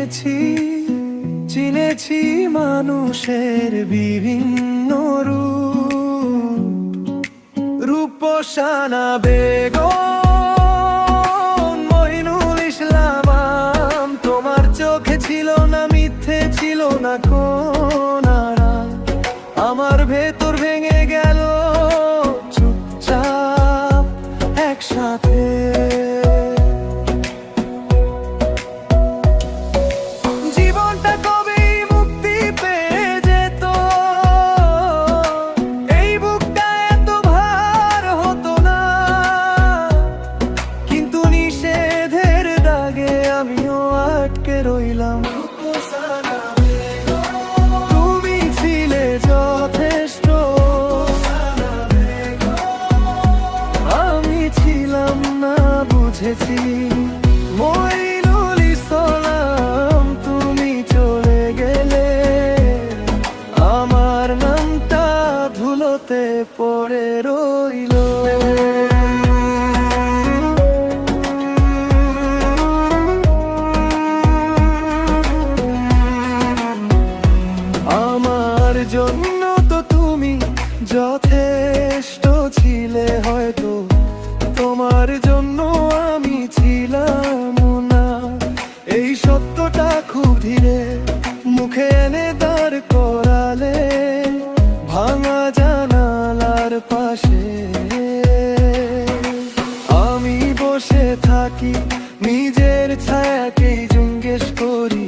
চিনেছি চিনেছি মানুষের বিভিন্ন রূপসানা বেগম মইনুল ইসলাম, তোমার চোখে ছিল না মিথ্যে, ছিল না কোন আড়াল। আমার ভেতর ভেঙে গেল চুপচাপ একসাথে। জীবনটা কবেই মুক্তি পেয়ে যেত, এই বুকটা এত ভার হতো না। কিন্তু নিষেধের দাগে আমিও আটকে রইলাম। তুমি ছিলে যথেষ্ট, আমি ছিলাম না বুঝেছি। মইনুল ইসলাম, তুমি চলে গেলে আমার নামটা ধুলোতে পড়ে রইল। আমার জন্য তো তুমি যথেষ্ট ছিলে, হয়তো তোমার জন্য আমি ছিলাম না। এই সত্যটা খুব ধীরে মুখে এনে দাঁড় করালে ভাঙা জানালার পাশে। আমি বসে থাকি নিজের ছায়াকেই জিজ্ঞেস করি,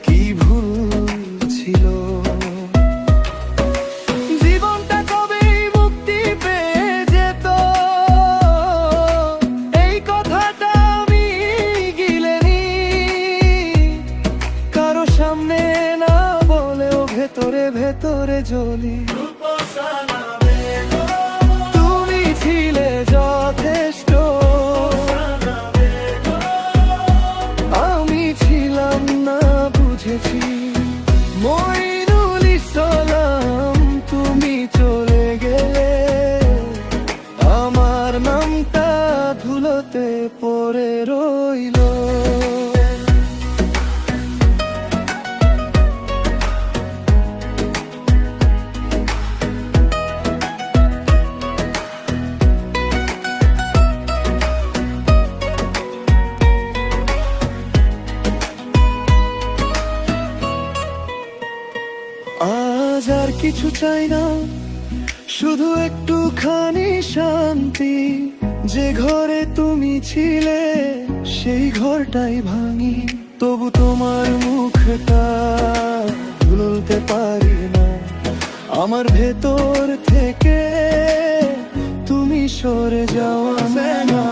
কি ভুল ছিল। জীবনটা কবেই মুক্তি পেয়ে যেত, এই কথাটা আমি গিলে নি। কারো সামনে না বলেও ভেতরে ভেতরে জ্বলি। তুমি ছিলে যথেষ্ট, আমি ছিলাম না বুঝেছি। মইনুল ইসলাম, তুমি চলে গেলে আমার নামটা ধুলোতে পড়ে রইল। আজ আর কিছু চাই না, শুধু একটুখানি শান্তি। যে ঘরে তুমি ছিলে সেই ঘরটাই ভাঙি, তবু তোমার মুখটা ভুলতে পারি না। আমার ভেতর থেকে তুমি সরে যাওয়া না।